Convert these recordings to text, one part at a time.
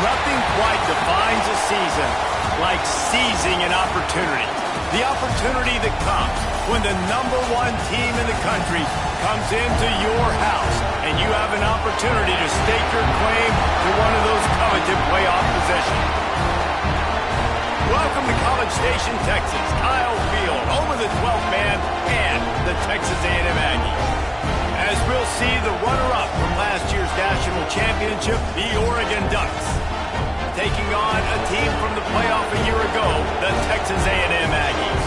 Nothing quite defines a season like seizing an opportunity. The opportunity that comes when the #1 team in the country comes into your house and you have an opportunity to stake your claim to one of those coveted playoff positions. Welcome to College Station, Texas. Kyle Field, home of the 12th man and the Texas A&M Aggies. As we'll see the runner-up from last year's national championship, the Oregon Ducks, taking on a team from the playoff a year ago, the Texas A&M Aggies.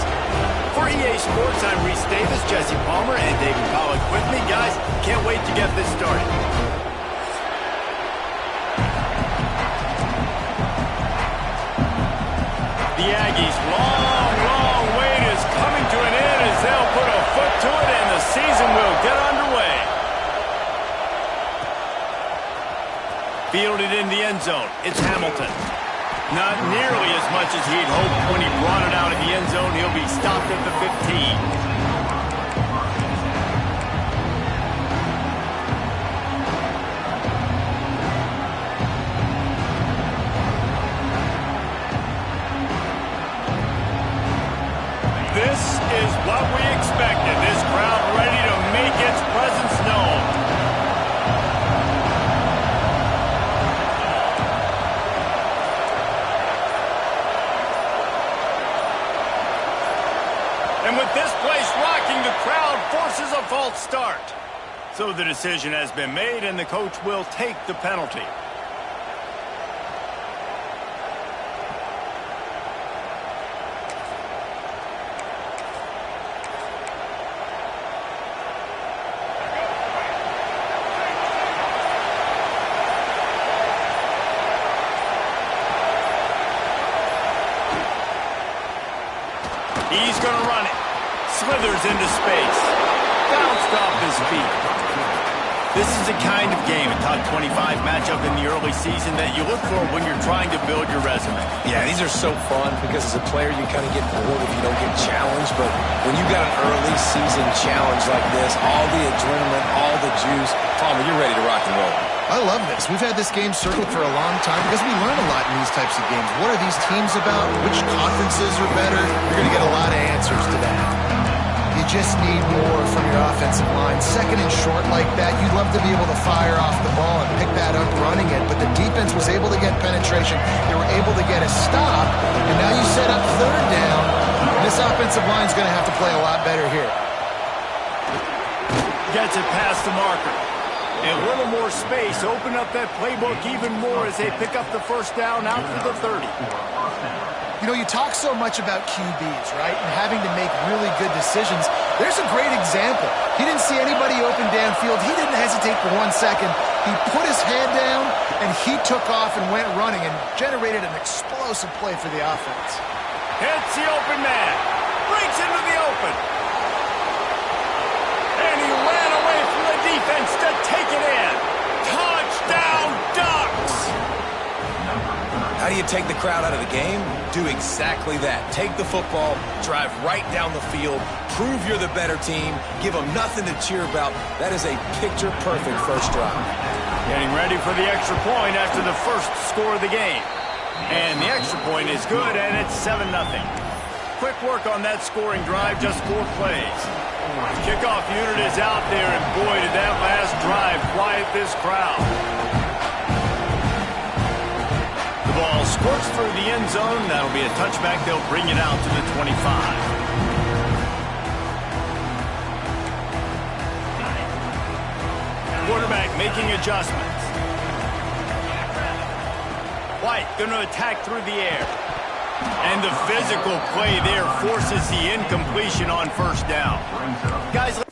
For EA Sports, I'm Reese Davis, Jesse Palmer, and David Pollack with me. Guys, can't wait to get this started. The Aggies' long wait is coming to an end as they'll put a foot to it and the season will get underway. Fielded in the end zone, it's Hamilton. Not nearly as much as he'd hoped when he brought it out of the end zone. He'll be stopped at the 15. This is what we expected. This crowd ready to make its presence known. And with this place rocking, the crowd forces a false start. So the decision has been made, and the coach will take the penalty. He's going to run it. Slithers into space. Bounced off his feet. This is the kind of game, a top 25 matchup in the early season, that you look for when you're trying to build your resume. Yeah, these are so fun because as a player you kind of get bored if you don't get challenged. But when you got an early season challenge like this, all the adrenaline, all the juice, Palmer, you're ready to rock and roll. I love this. We've had this game circled for a long time because we learn a lot in these types of games. What are these teams about? Which conferences are better? You're going to get a lot of answers to that. You just need more from your offensive line. Second and short like that, you'd love to be able to fire off the ball and pick that up running it, but the defense was able to get penetration. They were able to get a stop, and now you set up third down. This offensive line is going to have to play a lot better here. Gets it past the marker. A little more space, open up that playbook even more as they pick up the first down out to the 30. You know, you talk so much about QBs, right, and having to make really good decisions. There's a great example. He didn't see anybody open downfield. He didn't hesitate for 1 second. He put his head down, and he took off and went running and generated an explosive play for the offense. Hits the open man. Breaks into the open. And he ran away from the defense to take it in. Touchdown, Ducks! How do you take the crowd out of the game? Do exactly that. Take the football, drive right down the field, prove you're the better team, give them nothing to cheer about. That is a picture-perfect first drive. Getting ready for the extra point after the first score of the game. And the extra point is good, and it's 7-0. Quick work on that scoring drive, just 4 plays. The kickoff unit is out there, and boy, did that last drive quiet this crowd. The ball squirts through the end zone. That'll be a touchback. They'll bring it out to the 25. Quarterback making adjustments. White going to attack through the air. And the physical play there forces the incompletion on first down. Guys,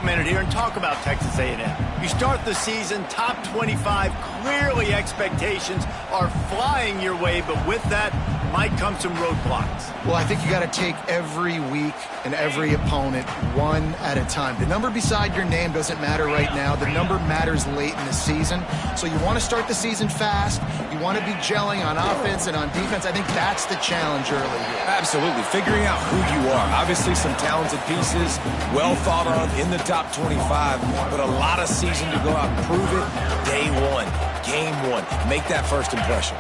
a minute here and talk about Texas A&M. You start the season top 25. Clearly expectations are flying your way, but with that might come some roadblocks. Well, I think you got to take every week and every opponent one at a time. The number beside your name doesn't matter right now. The number matters late in the season. So you want to start the season fast. You want to be gelling on offense and on defense. I think that's the challenge early here. Absolutely. Figuring out who you are. Obviously some talented pieces, well thought of in the top 25, but a lot of season to go out and prove it. Day one, game one. Make that first impression.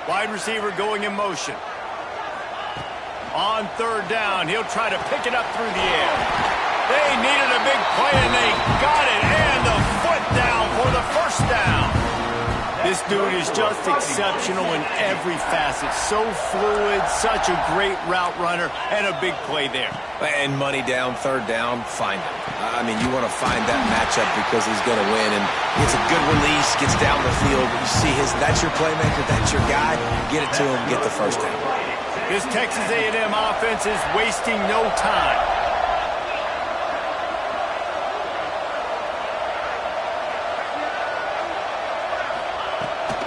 Wide receiver going in motion. On third down, he'll try to pick it up through the air. They needed a big play, and they got it, and the foot down for the first down. This dude is just exceptional in every facet. So fluid, such a great route runner, and a big play there. And money down, third down, find him. I mean, you want to find that matchup because he's going to win. And gets a good release, gets down the field. You see that's your playmaker, that's your guy. Get it to him, get the first down. This Texas A&M offense is wasting no time.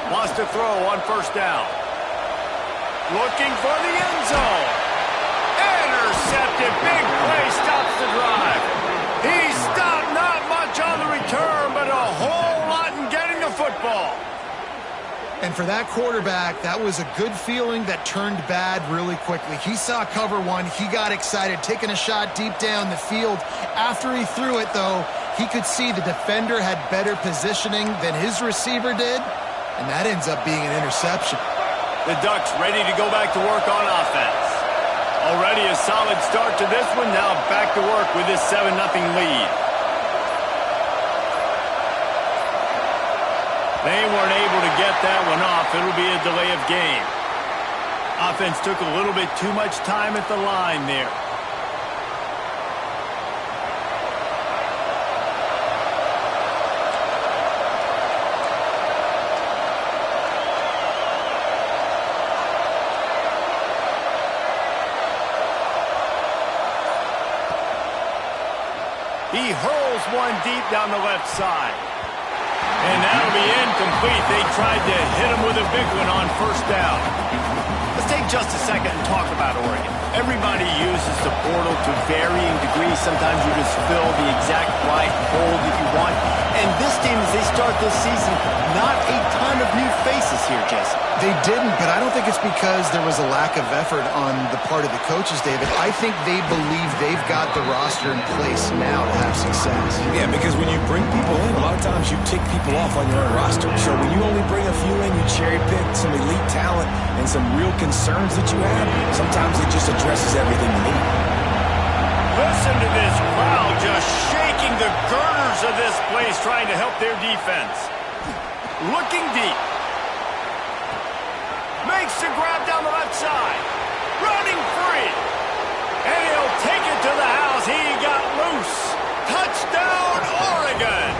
Wants to throw on first down. Looking for the end zone. Intercepted. Big play stops the drive. He stopped not much on the return, but a whole lot in getting the football. And for that quarterback, that was a good feeling that turned bad really quickly. He saw cover one. He got excited, taking a shot deep down the field. After he threw it, though, he could see the defender had better positioning than his receiver did. And that ends up being an interception. The Ducks ready to go back to work on offense. Already a solid start to this one. Now back to work with this 7-0 lead. They weren't able to get that one off. It'll be a delay of game. Offense took a little bit too much time at the line there. He hurls one deep down the left side. And that'll be incomplete. They tried to hit him with a big one on first down. Let's take just a second and talk about Oregon. Everybody uses the portal to varying degrees. Sometimes you just fill the exact right hole that you want. And this team, as they start this season, not a ton of new faces here, Jesse. They didn't, but I don't think it's because there was a lack of effort on the part of the coaches, David. I think they believe they've got the roster in place now to have success. Yeah, because when you bring people in, a lot of times you tick people off on your own roster. So when you only bring a few in, you cherry pick some elite talent and some real concerns that you have, sometimes it just addresses everything you need. Listen to this crowd just shaking the girders of this place, trying to help their defense. Looking deep. Makes the grab down the left side. Running free. And he'll take it to the house. He got loose. Touchdown, Oregon.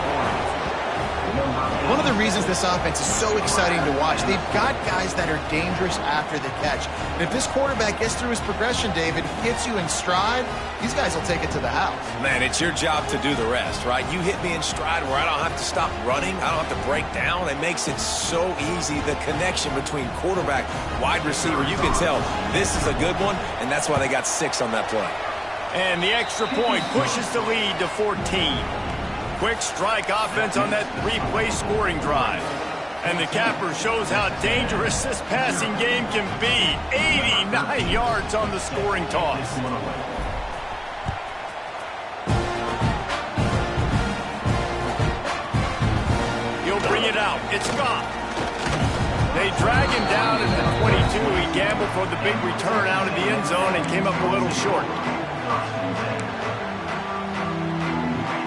One of the reasons this offense is so exciting to watch, they've got guys that are dangerous after the catch. And if this quarterback gets through his progression, David, hits you in stride, these guys will take it to the house. Man, it's your job to do the rest, right? You hit me in stride where I don't have to stop running. I don't have to break down. It makes it so easy. The connection between quarterback, wide receiver, you can tell this is a good one, and that's why they got 6 on that play. And the extra point pushes the lead to 14. Quick strike offense on that 3-play scoring drive. And the capper shows how dangerous this passing game can be. 89 yards on the scoring toss. He'll bring it out. It's gone. They drag him down at the 22. He gambled for the big return out of the end zone and came up a little short.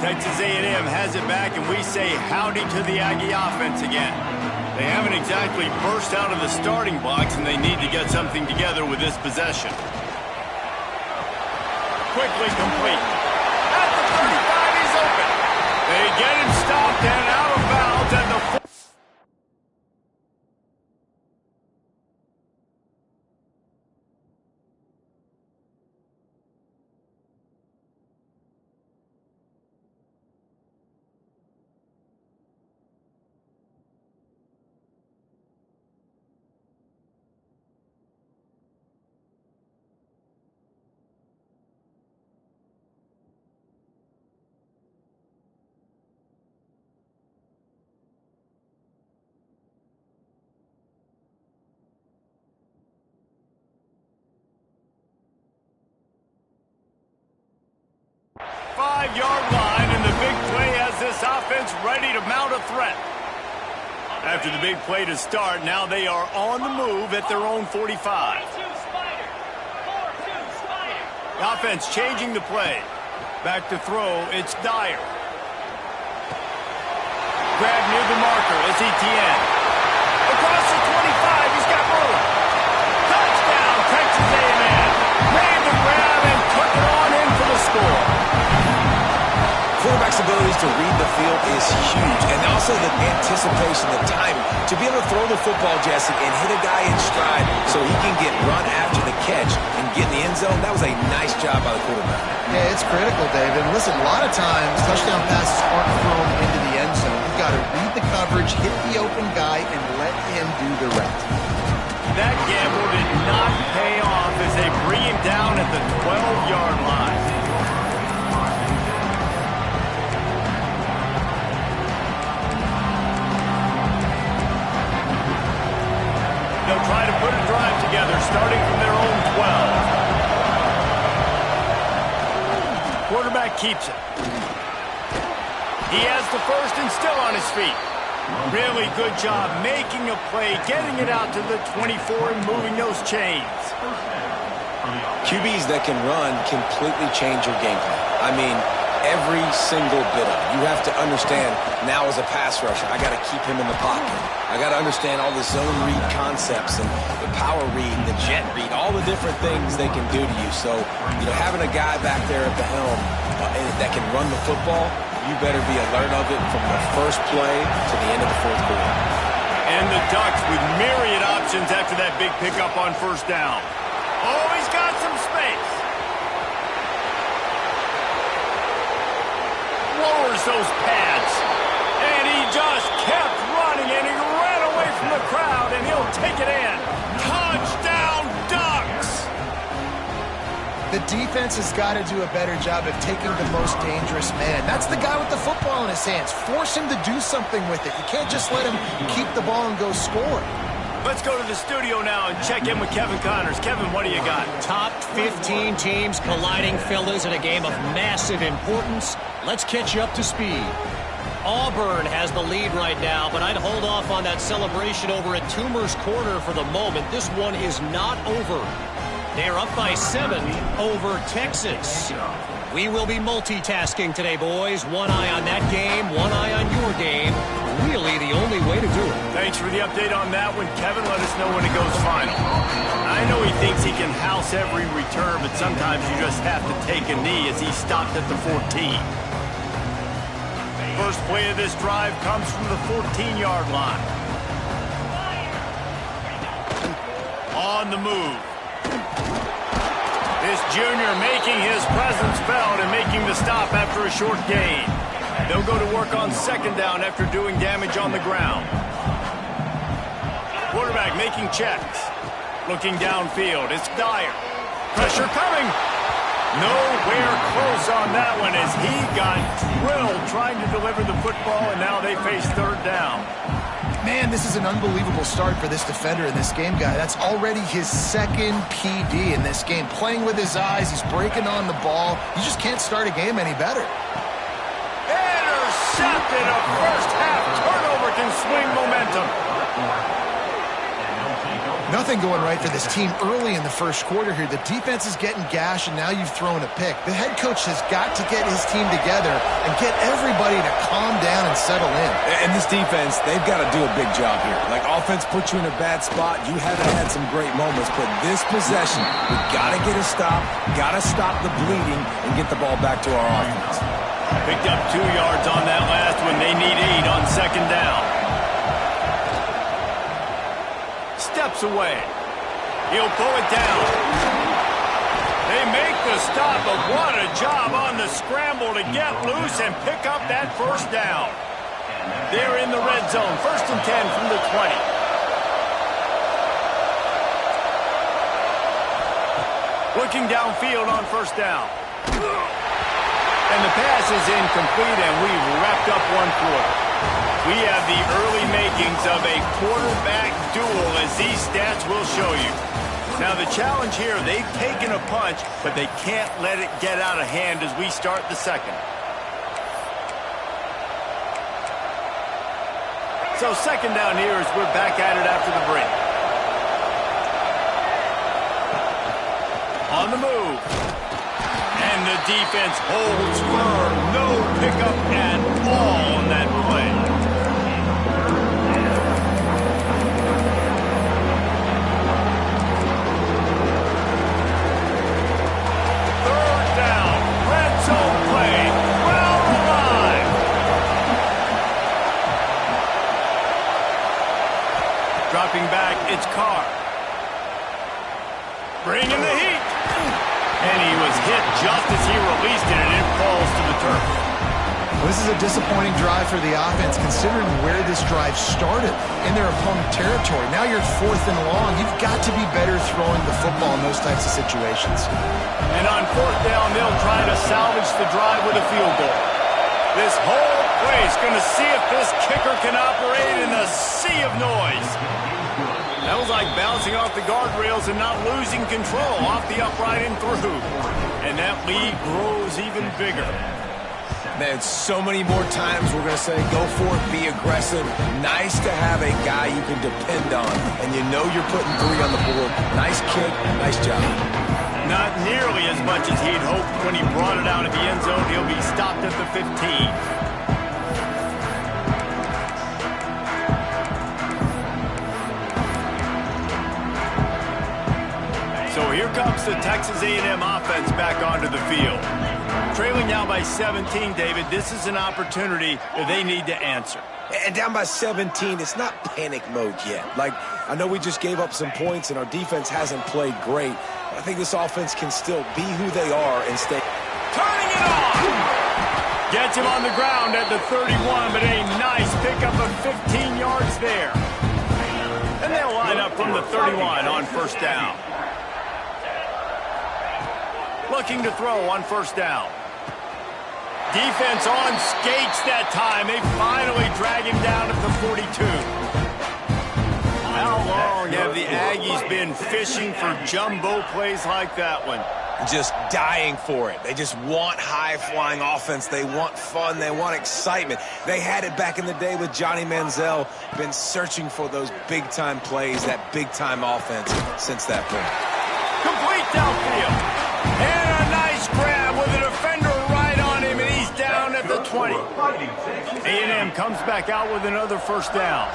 Texas A&M has it back, and we say howdy to the Aggie offense again. They haven't exactly burst out of the starting blocks, and they need to get something together with this possession. Quickly complete. At the 35, he's open. They get him stopped and out of bounds at the 4. 5-yard line, and the big play has this offense ready to mount a threat. After the big play to start, now they are on the move at their own 45. The offense changing the play. Back to throw, it's Dyer. Grab near the marker, it's Etienne. Across the 25, he's got room. Touchdown, Texas A&M. Made the grab and took it on in for the score. Quarterback's abilities to read the field is huge, and also the anticipation, the timing, to be able to throw the football, Jesse, and hit a guy in stride so he can get run after the catch and get in the end zone. That was a nice job by the quarterback. Yeah, it's critical, David. And listen, a lot of times touchdown passes aren't thrown into the end zone. You've got to read the coverage, hit the open guy, and let him do the rest. That gamble did not pay off as they bring him down at the 12-yard line. They'll try to put a drive together, starting from their own 12. Quarterback keeps it. He has the first and still on his feet. Really good job making a play, getting it out to the 24 and moving those chains. QBs that can run completely change your game plan. I mean, every single bit of it. You have to understand, now as a pass rusher, I got to keep him in the pocket. I got to understand all the zone read concepts and the power read, the jet read, all the different things they can do to you. So, having a guy back there at the helm that can run the football, you better be alert of it from the first play to the end of the fourth quarter. And the Ducks with myriad options after that big pickup on first down. Oh, he's got some space. Lowers those pads. And he just kept running, and he ran away from the crowd, and he'll take it in. Touchdown, Ducks! The defense has got to do a better job of taking the most dangerous man. That's the guy with the football in his hands. Force him to do something with it. You can't just let him keep the ball and go score. Let's go to the studio now and check in with Kevin Connors. Kevin, what do you got? Top 15 teams colliding, fellas, in a game of massive importance. Let's catch you up to speed. Auburn has the lead right now, but I'd hold off on that celebration over at Toomer's Corner for the moment. This one is not over. They're up by 7 over Texas. We will be multitasking today, boys. One eye on that game, one eye on your game. Really the only way to do it. Thanks for the update on that one, Kevin. Let us know when it goes final. I know he thinks he can house every return, but sometimes you just have to take a knee as he stopped at the 14. First play of this drive comes from the 14-yard line. On the move. This junior making his presence felt and making the stop after a short gain. They'll go to work on second down after doing damage on the ground. Quarterback making checks. Looking downfield, it's Dyer. Pressure coming. Nowhere close on that one as he got drilled trying to deliver the football, and now they face third down. Man, this is an unbelievable start for this defender in this game, guy. That's already his second PD in this game. Playing with his eyes, he's breaking on the ball. You just can't start a game any better. Intercepted. A first-half turnover can swing momentum. Nothing going right for this team early in the first quarter here. The defense is getting gashed, and now you've thrown a pick. The head coach has got to get his team together and get everybody to calm down and settle in. And this defense, they've got to do a big job here. Like, offense puts you in a bad spot. You haven't had some great moments, but this possession, we've got to get a stop, got to stop the bleeding, and get the ball back to our offense. Picked up 2 yards on that last one. They need 8 on second down. Steps away. He'll pull it down. They make the stop, but what a job on the scramble to get loose and pick up that first down. They're in the red zone. First and 10 from the 20. Looking downfield on first down. And the pass is incomplete, and we've wrapped up one quarter. We have the early makings of a quarterback duel, as these stats will show you. Now the challenge here, they've taken a punch, but they can't let it get out of hand as we start the second. So second down here as we're back at it after the break. On the move. And the defense holds firm. No pickup at all on that play. Third down. Red zone play. Well alive. Dropping back, it's Carr. Bringing the heat. And he was hit just as he released it, and it falls to the turf. Well, this is a disappointing drive for the offense, considering where this drive started, in their opponent territory. Now you're 4th and long. You've got to be better throwing the football in those types of situations. And on 4th down, they'll try to salvage the drive with a field goal. This whole place going to see if this kicker can operate in the sea of noise. That was like bouncing off the guardrails and not losing control off the upright and through. And that lead grows even bigger. Man, so many more times we're going to say, go for it, be aggressive. Nice to have a guy you can depend on. And you know you're putting 3 on the board. Nice kick, nice job. Not nearly as much as he'd hoped when he brought it out of the end zone. He'll be stopped at the 15. So here comes the Texas A&M offense back onto the field. Trailing now by 17, David, this is an opportunity that they need to answer. And down by 17, it's not panic mode yet. Like, I know we just gave up some points and our defense hasn't played great. But I think this offense can still be who they are and stay. Turning it on! Gets him on the ground at the 31, but a nice pickup of 15 yards there. And they'll line up from the 31 on 1st down. Looking to throw on 1st down. Defense on skates that time. They finally drag him down at the 42. How long have the Aggies been fishing for jumbo plays like that one? Just dying for it. They just want high-flying offense. They want fun. They want excitement. They had it back in the day with Johnny Manziel. Been searching for those big-time plays, that big-time offense since that point. Complete downfield. And a nice grab with a defender right on him, and he's down at the 20. A&M comes back out with another 1st down.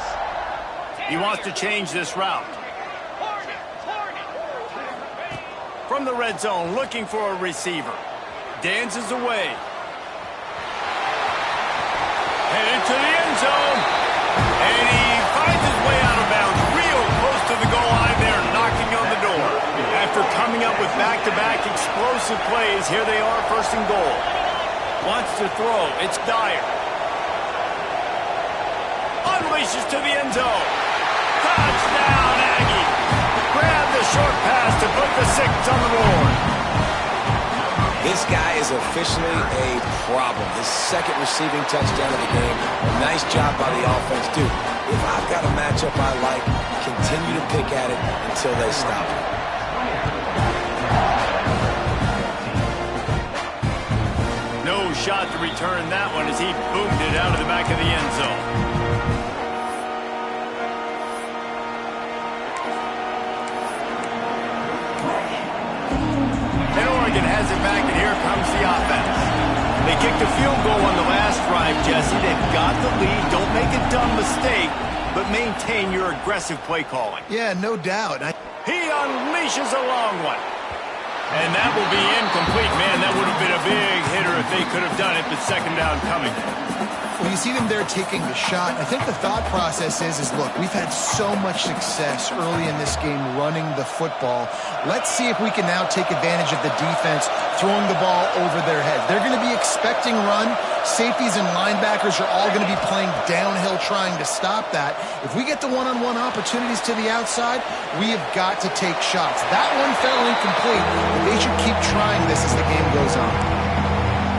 He wants to change this route. From the red zone, looking for a receiver. Dances away. Headed to the end zone. And he finds his way out of bounds. Real close to the goal line there, knocking on the door. After coming up with back-to-back explosive plays, here they are, 1st and goal. Wants to throw. It's Dyer. Unleashes to the end zone. Touchdown, Aggie. Grab the short pass to put the 6 on the board. This guy is officially a problem. His 2nd receiving touchdown of the game. A nice job by the offense. Dude, if I've got a matchup I like, continue to pick at it until they stop it. No shot to return that one as he boomed it out of the back of the end zone. And Oregon has it back, and here comes the offense. They kicked a field goal on the last drive, Jesse. They've got the lead. Don't make a dumb mistake, but maintain your aggressive play calling. Yeah, no doubt. He unleashes a long one. And that will be incomplete. Man, that would have been a big hitter if they could have done it, but 2nd down coming. Well, you see them there taking the shot. I think the thought process is look, we've had so much success early in this game running the football. Let's see if we can now take advantage of the defense throwing the ball over their head. They're going to be expecting run. Safeties and linebackers are all going to be playing downhill trying to stop that. If we get the one-on-one opportunities to the outside, we have got to take shots. That one fell incomplete, but they should keep trying this as the game goes on.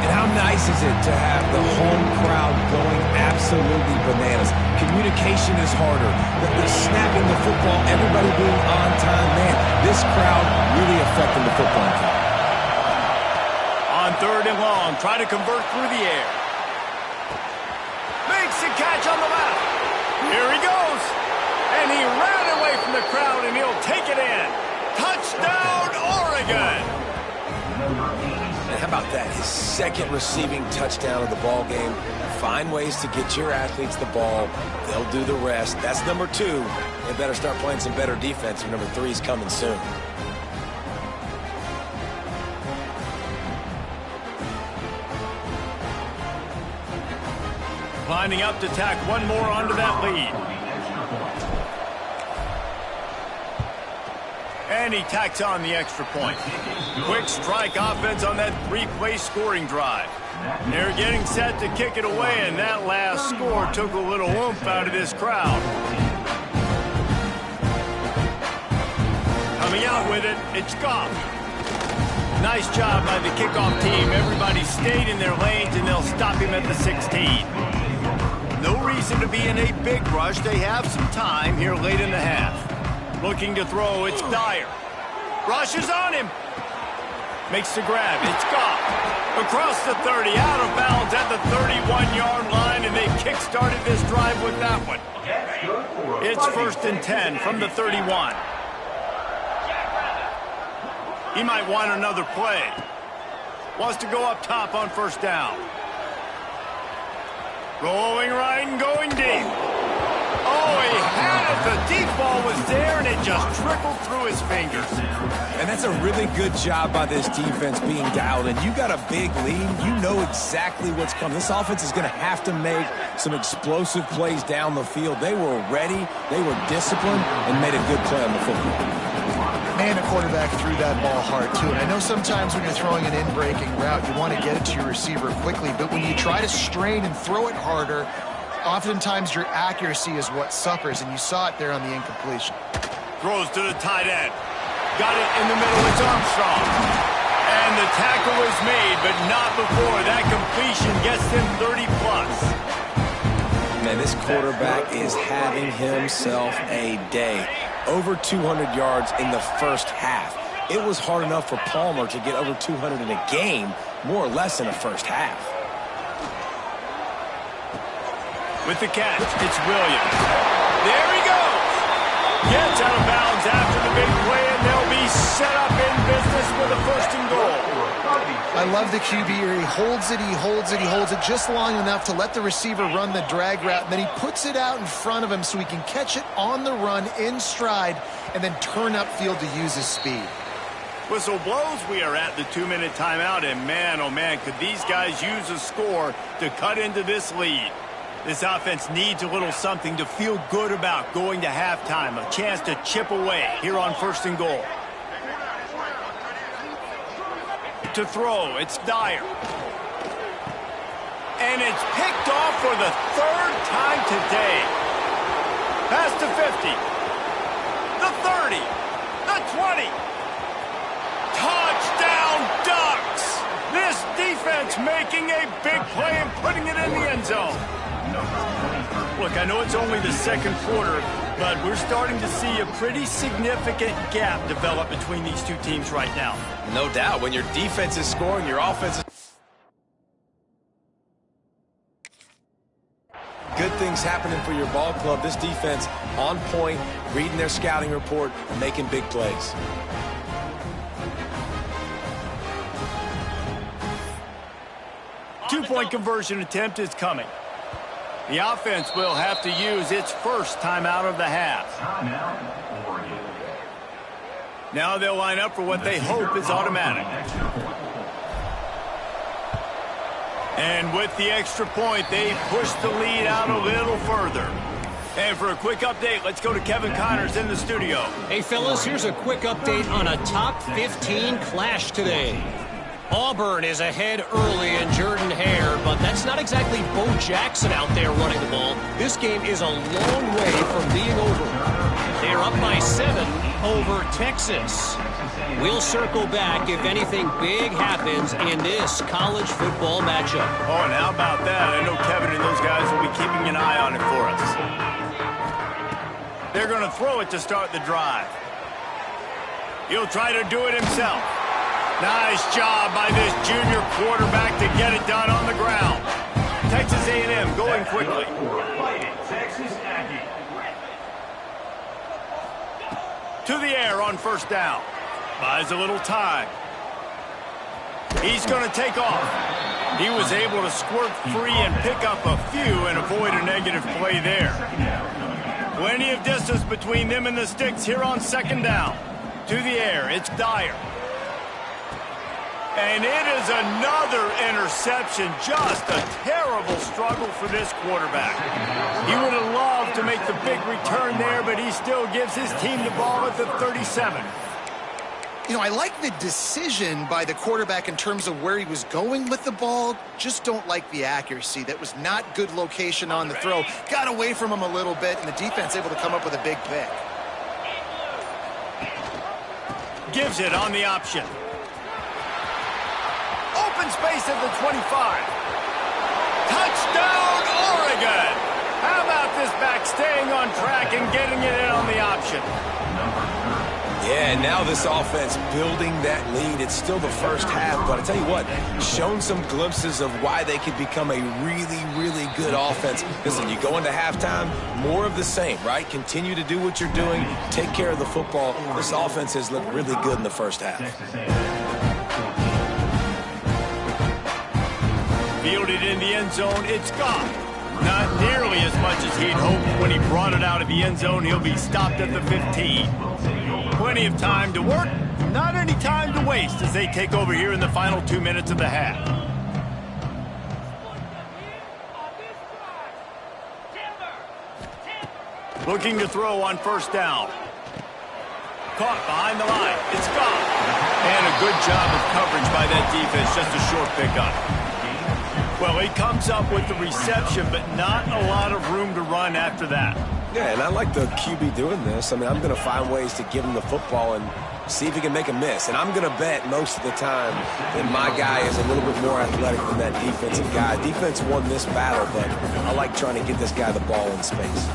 And how nice is it to have the home crowd going absolutely bananas? Communication is harder. The snapping the football, everybody being on time. Man, this crowd really affecting the football game. On 3rd and long, try to convert through the air. Makes a catch on the left. Here he goes. And he ran away from the crowd, and he'll take it in. Touchdown, Oregon. And how about that? His second receiving touchdown of the ball game. Find ways to get your athletes the ball. They'll do the rest. That's number 2. They better start playing some better defense, and number 3 is coming soon. Lining up to tack one more onto that lead. And he tacks on the extra point. Quick strike offense on that 3-play scoring drive. They're getting set to kick it away, and that last score took a little oomph out of this crowd. Coming out with it, it's Goff. Nice job by the kickoff team. Everybody stayed in their lanes, and they'll stop him at the 16. No reason to be in a big rush. They have some time here late in the half. Looking to throw, it's Dyer. Rushes on him. Makes the grab, it's Goff. Across the 30, out of bounds at the 31-yard line, and they kick-started this drive with that one. It's 1st and 10 from the 31. He might want another play. Wants to go up top on 1st down. Going right and going deep. Oh, he had it. The deep ball was there, and it just trickled through his fingers. And that's a really good job by this defense being dialed in. You got a big lead. You know exactly what's coming. This offense is going to have to make some explosive plays down the field. They were ready, they were disciplined, and made a good play on the football. Man, the quarterback threw that ball hard, too. And I know sometimes when you're throwing an in-breaking route, you want to get it to your receiver quickly. But when you try to strain and throw it harder, oftentimes your accuracy is what suffers. And you saw it there on the incompletion. Throws to the tight end. Got it in the middle. It's Armstrong. And the tackle was made, but not before. That completion gets them 30-plus. Man, this quarterback is having himself a day. Over 200 yards in the first half. It was hard enough for Palmer to get over 200 in a game, more or less in the first half. With the catch, it's Williams. There he goes. Gets out of bounds after the big play, and they'll be set up in business with a 1st and goal. I love the QB here. He holds it, he holds it, he holds it just long enough to let the receiver run the drag route, and then he puts it out in front of him so he can catch it on the run in stride and then turn upfield to use his speed. Whistle blows. We are at the 2-minute timeout, and man, oh man, could these guys use a score to cut into this lead. This offense needs a little something to feel good about going to halftime, a chance to chip away here on 1st and goal. To throw, it's Dyer. And it's picked off for the 3rd time today. Pass to 50. The 30. The 20. Touchdown Ducks! This defense making a big play and putting it in the end zone. Look, I know it's only the 2nd quarter, but we're starting to see a pretty significant gap develop between these two teams right now. No doubt. When your defense is scoring, your offense is... Good things happening for your ball club. This defense on point, reading their scouting report, making big plays. Two-point conversion attempt is coming. The offense will have to use its first timeout of the half. Now they'll line up for what they hope is automatic. And with the extra point, they push the lead out a little further. And for a quick update, let's go to Kevin Connors in the studio. Hey, fellas, here's a quick update on a top 15 clash today. Auburn is ahead early in Jordan-Hare, but that's not exactly Bo Jackson out there running the ball. This game is a long way from being over. They're up by 7 over Texas. We'll circle back if anything big happens in this college football matchup. Oh, and how about that? I know Kevin and those guys will be keeping an eye on it for us. They're going to throw it to start the drive. He'll try to do it himself. Nice job by this junior quarterback to get it done on the ground. Texas A&M going quickly. To the air on first down. Buys a little time. He's going to take off. He was able to squirt free and pick up a few and avoid a negative play there. Plenty of distance between them and the sticks here on second down. To the air, it's Dyer. And it is another interception. Just a terrible struggle for this quarterback. He would have loved to make the big return there, but he still gives his team the ball at the 37. You know, I like the decision by the quarterback in terms of where he was going with the ball. Just don't like the accuracy. That was not good location on the throw. Got away from him a little bit, and the defense able to come up with a big pick. Gives it on the option. Open space at the 25. Touchdown, Oregon! How about this back staying on track and getting it in on the option? Yeah, now this offense building that lead. It's still the first half, but I tell you what, shown some glimpses of why they could become a really, really good offense. Listen, you go into halftime, more of the same, right? Continue to do what you're doing, take care of the football. This offense has looked really good in the first half. Fielded in the end zone, it's gone. Not nearly as much as he'd hoped when he brought it out of the end zone. He'll be stopped at the 15. Plenty of time to work, not any time to waste as they take over here in the final 2 minutes of the half. Looking to throw on first down. Caught behind the line. It's gone. And a good job of coverage by that defense. Just a short pickup. Well, he comes up with the reception, but not a lot of room to run after that. Yeah, and I like the QB doing this. I mean, I'm going to find ways to give him the football and see if he can make a miss. And I'm going to bet most of the time that my guy is a little bit more athletic than that defensive guy. Defense won this battle, but I like trying to get this guy the ball in space.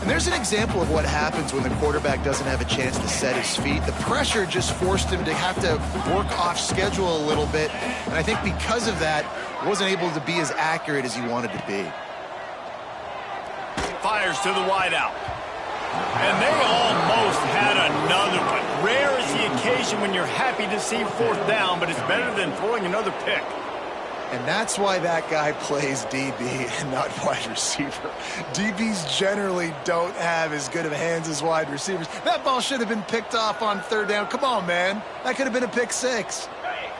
And there's an example of what happens when the quarterback doesn't have a chance to set his feet. The pressure just forced him to have to work off schedule a little bit. And I think because of that, wasn't able to be as accurate as he wanted to be. Fires to the wideout. And they almost had another one. Rare is the occasion when you're happy to see fourth down, but it's better than throwing another pick. And that's why that guy plays DB and not wide receiver. DBs generally don't have as good of hands as wide receivers. That ball should have been picked off on third down. Come on, man. That could have been a pick six.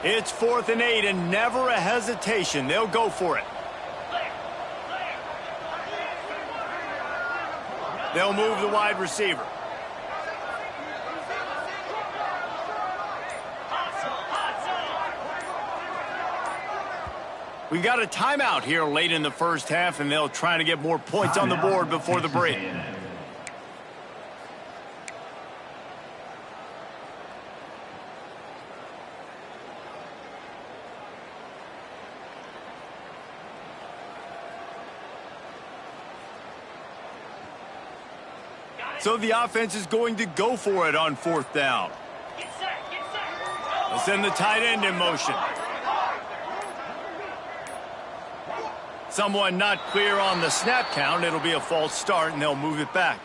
It's 4th and 8 and never a hesitation. They'll go for it. They'll move the wide receiver. We got a timeout here late in the first half, and they'll try to get more points on the board before the break. So the offense is going to go for it on fourth down. They'll send the tight end in motion. Someone not clear on the snap count. It'll be a false start, and they'll move it back.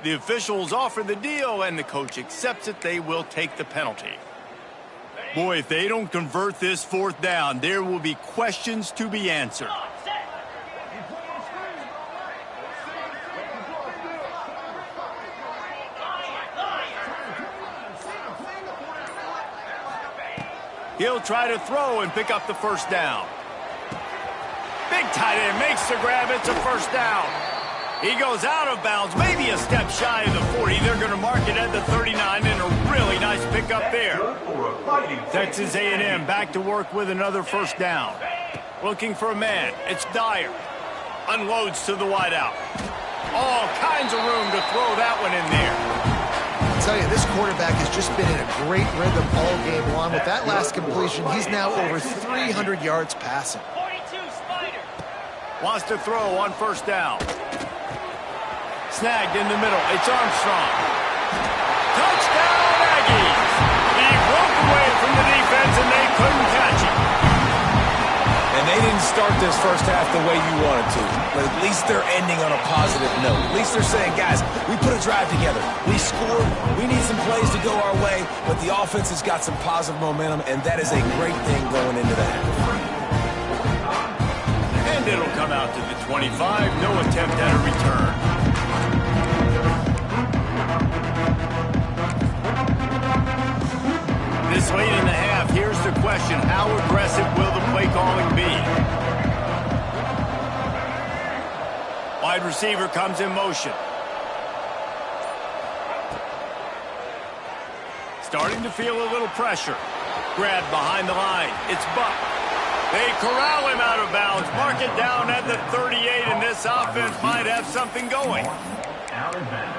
The officials offer the deal, and the coach accepts it. They will take the penalty. Boy, if they don't convert this fourth down, there will be questions to be answered. He'll try to throw and pick up the first down. Big tight end makes the grab. It's a first down. He goes out of bounds, maybe a step shy of the 40. They're going to mark it at the 39, and a really nice pickup there. Texas A&M back to work with another first down. Looking for a man. It's Dyer. Unloads to the wideout. All kinds of room to throw that one in there. I'll tell you, this quarterback has just been in a great rhythm all game long. With that last completion, he's now over 300 yards passing. Wants to throw on first down. Snagged in the middle. It's Armstrong. Touchdown, Aggies! He broke away from the defense, and they couldn't catch him. And they didn't start this first half the way you wanted to. But at least they're ending on a positive note. At least they're saying, guys, we put a drive together. We scored. We need some plays to go our way. But the offense has got some positive momentum, and that is a great thing going into the half. And it'll come out to the 25. No attempt at a return. This late in the half, here's the question. How aggressive will the play calling be? Wide receiver comes in motion. Starting to feel a little pressure. Grab behind the line. It's Buck. They corral him out of bounds. Mark it down at the 38, and this offense might have something going.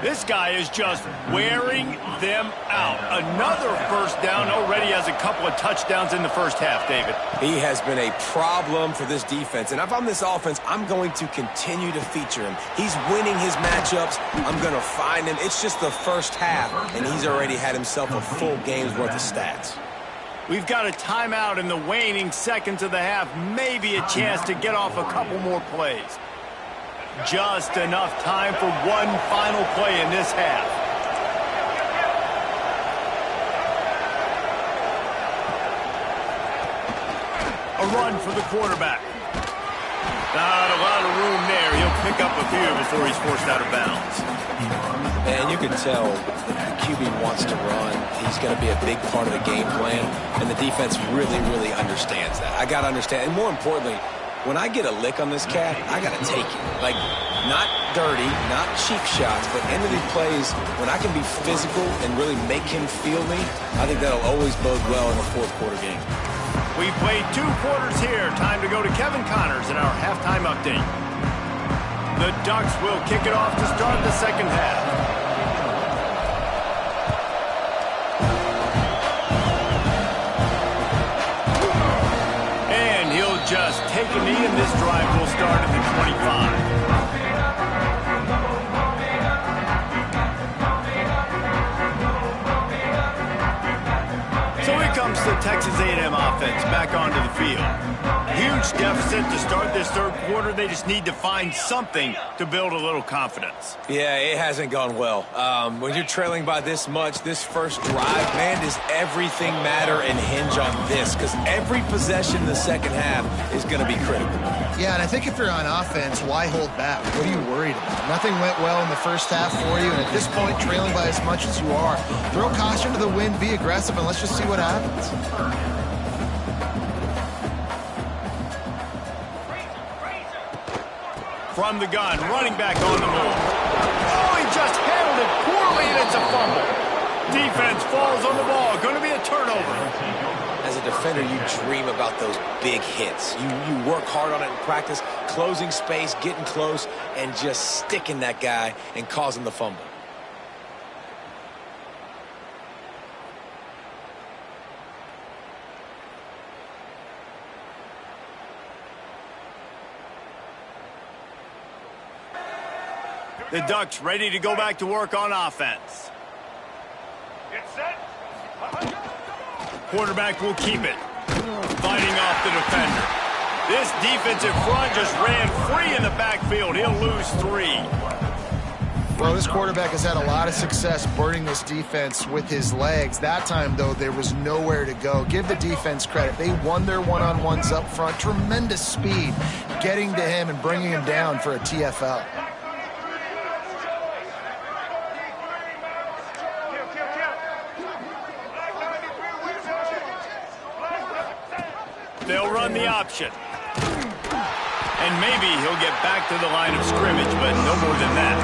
This guy is just wearing them out. Another first down. Already has a couple of touchdowns in the first half, David. He has been a problem for this defense. And if I'm this offense, I'm going to continue to feature him. He's winning his matchups. I'm going to find him. It's just the first half, and he's already had himself a full game's worth of stats. We've got a timeout in the waning seconds of the half. Maybe a chance to get off a couple more plays. Just enough time for one final play in this half. A run for the quarterback. Not a lot of room there. He'll pick up a few before he's forced out of bounds. And you can tell the QB wants to run. He's going to be a big part of the game plan. And the defense really, really understands that. I got to understand. And more importantly, when I get a lick on this cat, I got to take it. Like, not dirty, not cheap shots, but end of these plays, when I can be physical and really make him feel me, I think that'll always bode well in a fourth quarter game. We've played 2 quarters here. Time to go to Kevin Connors in our halftime update. The Ducks will kick it off to start the second half. Just take a knee, and this drive will start at the 25. So here comes the Texas A&M offense back onto the field. Huge deficit to start this third quarter. They just need to find something to build a little confidence. Yeah, it hasn't gone well. When you're trailing by this much, this first drive, man, does everything matter and hinge on this? Because every possession in the second half is going to be critical. Yeah, and I think if you're on offense, why hold back? What are you worried about? Nothing went well in the first half for you, and at this point, trailing by as much as you are, throw caution to the wind, be aggressive, and let's just see what happens. From the gun, running back on the move. Oh, he just handled it poorly, and it's a fumble. Defense falls on the ball. Going to be a turnover. As a defender, you dream about those big hits. You work hard on it in practice, closing space, getting close, and just sticking that guy and causing the fumble. The Ducks ready to go back to work on offense. Get set. Quarterback will keep it. Fighting off the defender. This defensive front just ran free in the backfield. He'll lose 3. Well, this quarterback has had a lot of success burning this defense with his legs. That time, though, there was nowhere to go. Give the defense credit. They won their one-on-ones up front. Tremendous speed getting to him and bringing him down for a TFL. They'll run the option. And maybe he'll get back to the line of scrimmage, but no more than that.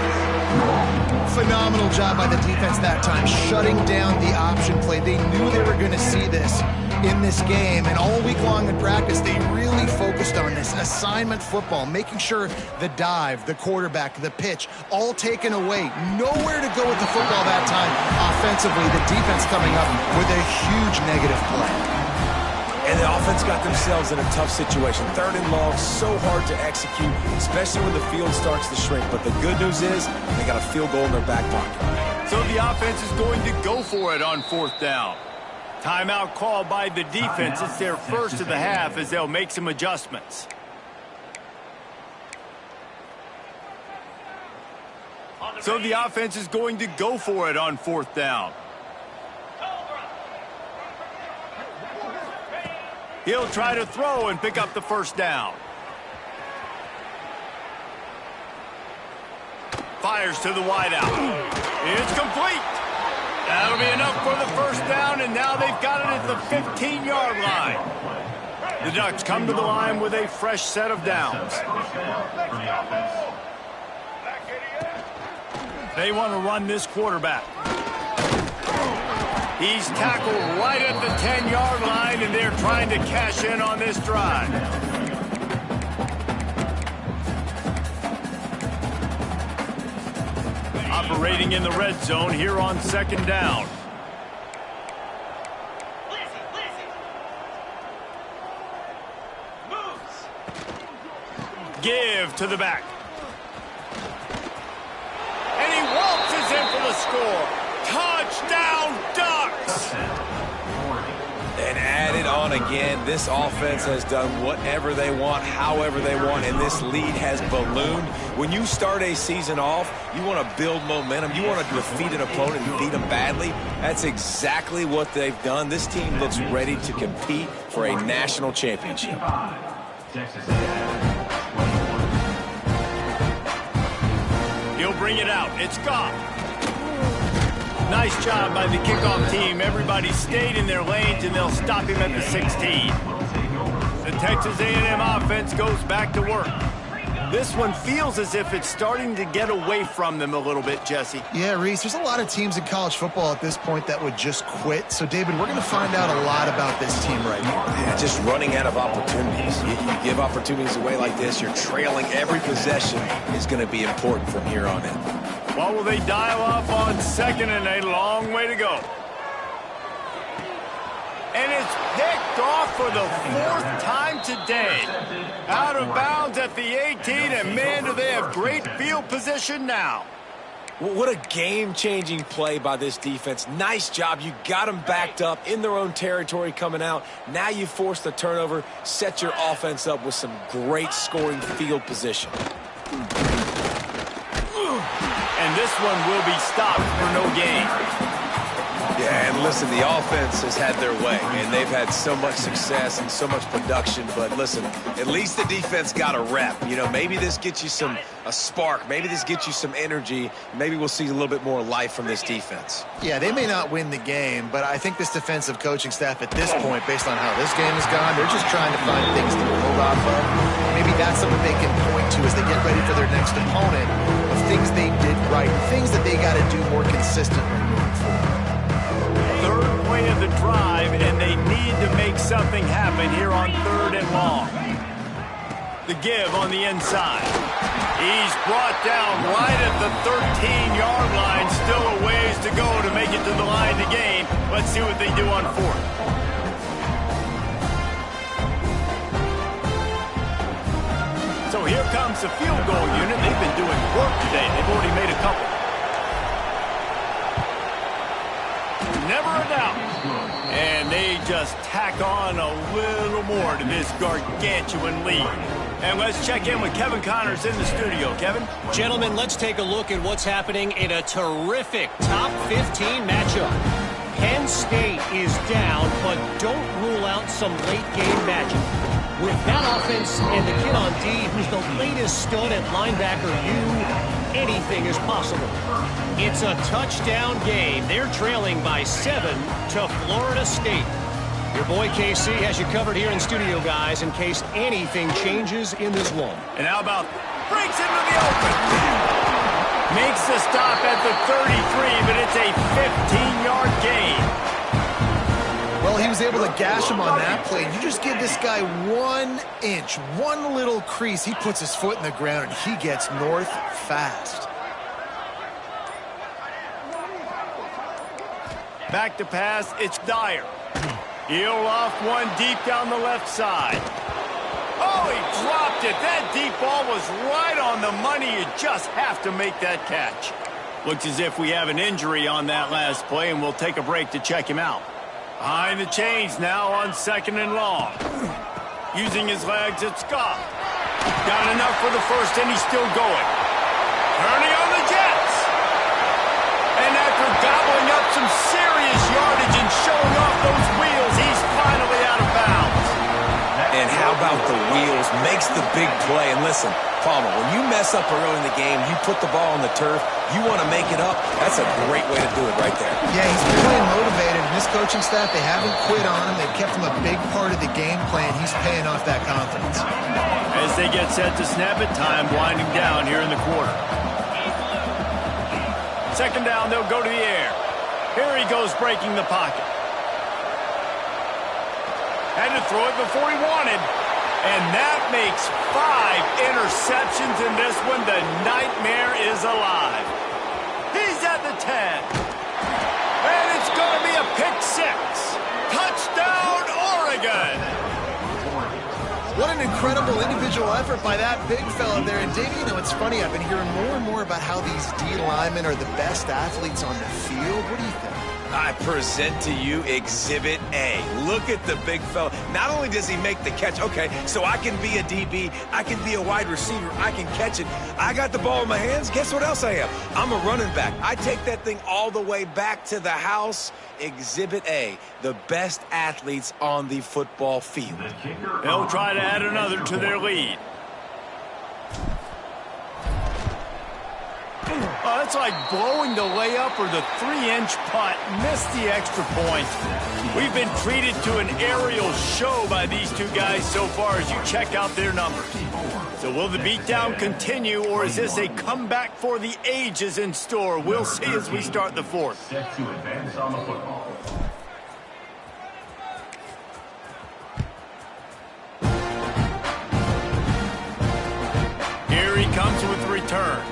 Phenomenal job by the defense that time, shutting down the option play. They knew they were going to see this in this game, and all week long in practice, they really focused on this assignment football, making sure the dive, the quarterback, the pitch, all taken away. Nowhere to go with the football that time. Offensively, the defense coming up with a huge negative play. And the offense got themselves in a tough situation. 3rd and long, so hard to execute, especially when the field starts to shrink. But the good news is they got a field goal in their back pocket. So the offense is going to go for it on 4th down. Timeout called by the defense. It's their first of the half as they'll make some adjustments. So the offense is going to go for it on 4th down. He'll try to throw and pick up the 1st down. Fires to the wideout. It's complete. That'll be enough for the 1st down, and now they've got it at the 15-yard line. The Ducks come to the line with a fresh set of downs. They want to run this quarterback. He's tackled right at the 10-yard line, and they're trying to cash in on this drive. Operating in the red zone here on 2nd down. Give to the back. And he waltzes in for the score. Touchdown, Ducks! And add it on again. This offense has done whatever they want, however they want, and this lead has ballooned. When you start a season off, you want to build momentum. You want to defeat an opponent and beat them badly. That's exactly what they've done. This team looks ready to compete for a national championship. He'll bring it out. It's Goff. Nice job by the kickoff team. Everybody stayed in their lanes, and they'll stop him at the 16. The Texas A&M offense goes back to work. This one feels as if it's starting to get away from them a little bit, Jesse. Yeah, Reese, there's a lot of teams in college football at this point that would just quit. So, David, we're going to find out a lot about this team right now. Yeah, just running out of opportunities. You give opportunities away like this, you're trailing. Every possession is going to be important from here on in. What will they dial up on 2nd and a long way to go? And it's picked off for the 4th time today. Out of bounds at the 18, and man, do they have great field position now. What a game-changing play by this defense. Nice job. You got them backed up in their own territory coming out. Now you force the turnover, set your offense up with some great scoring field position. And this one will be stopped for no gain. Yeah, and listen, the offense has had their way, and they've had so much success and so much production. But listen, at least the defense got a rep. You know, maybe this gets you a spark. Maybe this gets you some energy. Maybe we'll see a little bit more life from this defense. Yeah, they may not win the game, but I think this defensive coaching staff at this point, based on how this game has gone, they're just trying to find things to build off of. Maybe that's something they can point to as they get ready for their next opponent, of things they did right, things that they got to do more consistently moving forward. 3rd play of the drive, and they need to make something happen here on 3rd and long. The give on the inside. He's brought down right at the 13-yard line. Still a ways to go to make it to the line to gain. Let's see what they do on 4th. So here comes the field goal unit. They've been doing work today. They've already made a couple. Never a doubt. And they just tack on a little more to this gargantuan lead. And let's check in with Kevin Connors in the studio. Kevin? Gentlemen, let's take a look at what's happening in a terrific top 15 matchup. Penn State is down, but don't rule out some late-game magic. With that offense and the kid on D, who's the latest stud at linebacker U, anything is possible. It's a touchdown game. They're trailing by 7 to Florida State. Your boy KC has you covered here in studio, guys, in case anything changes in this one. And how about breaks into the open? Makes the stop at the 33, but it's a 15-yard gain. Well, he was able to gash him on that play. You just give this guy 1 inch, one little crease. He puts his foot in the ground, and he gets north fast. Back to pass, it's Dyer. He'll off one deep down the left side. Oh, he dropped it. That deep ball was right on the money. You just have to make that catch. Looks as if we have an injury on that last play, and we'll take a break to check him out. Behind the chains now on 2nd and long. Using his legs, it's Scott. Got enough for the first, and he's still going. Turning on the Jets. And after gobbling up some serious yardage and showing off those wheels, he's finally out of bounds. And how about the wheels? Makes the big play. And listen, Palmer, when you mess up early in the game, you put the ball on the turf, you want to make it up, that's a great way to do it right there. Yeah, he's been playing motivated, and this coaching staff, they haven't quit on him. They've kept him a big part of the game plan. He's paying off that confidence. As they get set to snap it, time winding down here in the quarter. 2nd down, they'll go to the air. Here he goes breaking the pocket. Had to throw it before he wanted. And that makes 5 interceptions in this one. The nightmare is alive. He's at the 10. And it's going to be a pick 6. Touchdown, Oregon. What an incredible individual effort by that big fella there. And, Dave, you know, it's funny. I've been hearing more and more about how these D linemen are the best athletes on the field. What do you think? I present to you Exhibit A. Look at the big fella. Not only does he make the catch, okay, so I can be a DB, I can be a wide receiver, I can catch it. I got the ball in my hands. Guess what else I am? I'm a running back. I take that thing all the way back to the house. Exhibit A, the best athletes on the football field. They'll try to add another to their lead. Oh, it's like blowing the layup or the 3-inch putt. Missed the extra point. We've been treated to an aerial show by these two guys so far as you check out their numbers. So will the beatdown continue, or is this a comeback for the ages in store? We'll see as we start the 4th. Set to advance on the football. Here he comes with return.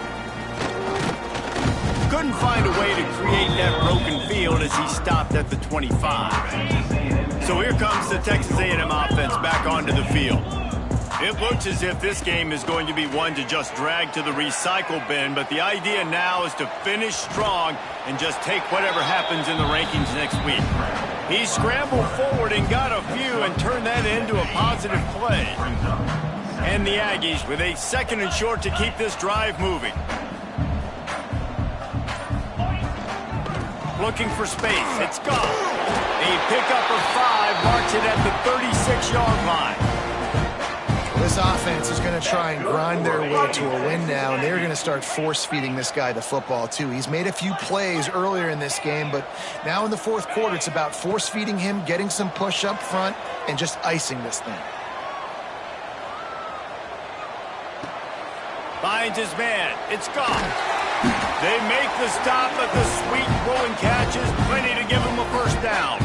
Couldn't find a way to create that broken field as he stopped at the 25. So here comes the Texas A&M offense back onto the field. It looks as if this game is going to be one to just drag to the recycle bin, but the idea now is to finish strong and just take whatever happens in the rankings next week. He scrambled forward and got a few and turned that into a positive play. And the Aggies with a 2nd and short to keep this drive moving. Looking for space. It's gone. A pickup of 5 marks it at the 36-yard line. This offense is going to try and grind their way to a win now, and they're going to start force-feeding this guy the football, too. He's made a few plays earlier in this game, but now in the 4th quarter, it's about force-feeding him, getting some push up front, and just icing this thing. Finds his man. It's gone. They make the stop, but the sweet rolling catch is plenty to give him a first down.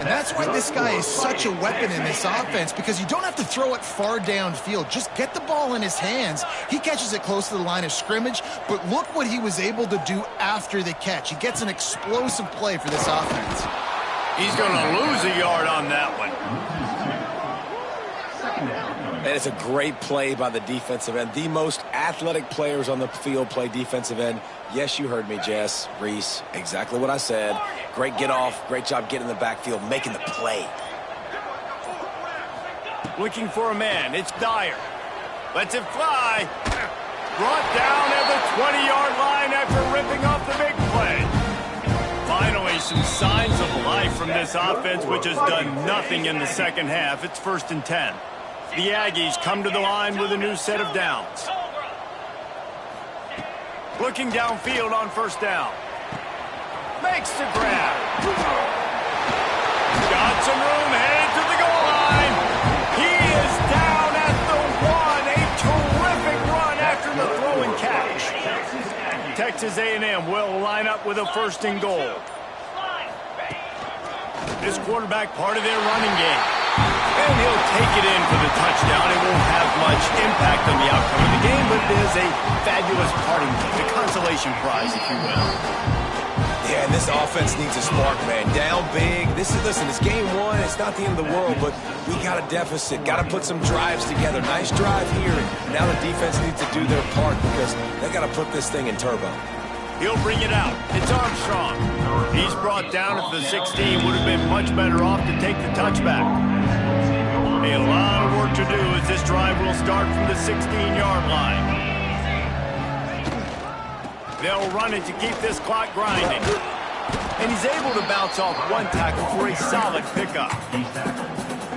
And that's why this guy is such a weapon in this offense, because you don't have to throw it far downfield. Just get the ball in his hands. He catches it close to the line of scrimmage, but look what he was able to do after the catch. He gets an explosive play for this offense. He's going to lose a yard on that one. And it's a great play by the defensive end. The most athletic players on the field play defensive end. Yes, you heard me, Jess, Reese. Exactly what I said. Great get off. Great job getting in the backfield, making the play. Looking for a man. It's Dyer. Lets it fly. Brought down at the 20-yard line after ripping off the big play. Finally, some signs of life from this offense, which has done nothing in the second half. It's 1st and 10. The Aggies come to the line with a new set of downs. Looking downfield on 1st down. Makes the grab. Got some room, headed to the goal line. He is down at the 1. A terrific run after the throw and catch. Texas A&M will line up with a 1st and goal. This quarterback part of their running game. And he'll take it in for the touchdown. It won't have much impact on the outcome of the game, but it is a fabulous parting gift, a consolation prize, if you will. Yeah, and this offense needs a spark, man. Down big. Listen, it's game 1. It's not the end of the world, but we got a deficit. Got to put some drives together. Nice drive here. And now the defense needs to do their part because they got to put this thing in turbo. He'll bring it out. It's Armstrong. He's brought down at the 16. Would have been much better off to take the touchback. A lot of work to do as this drive will start from the 16-yard line. They'll run it to keep this clock grinding. And he's able to bounce off 1 tackle for a solid pickup.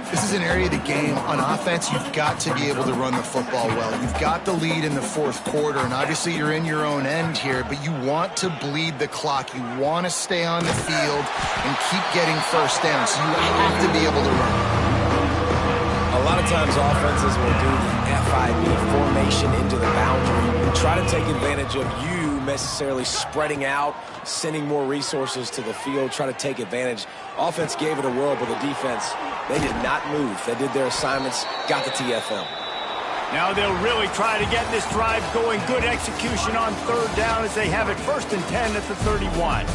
This is an area of the game. On offense, you've got to be able to run the football well. You've got the lead in the 4th quarter, and obviously you're in your own end here, but you want to bleed the clock. You want to stay on the field and keep getting 1st down, so you have to be able to run. A lot of times offenses will do the FIB formation into the boundary and try to take advantage of you necessarily spreading out, sending more resources to the field, try to take advantage. Offense gave it a whirl, but the defense, they did not move. They did their assignments, got the TFL. Now they'll really try to get this drive going. Good execution on 3rd down as they have it 1st and 10 at the 31.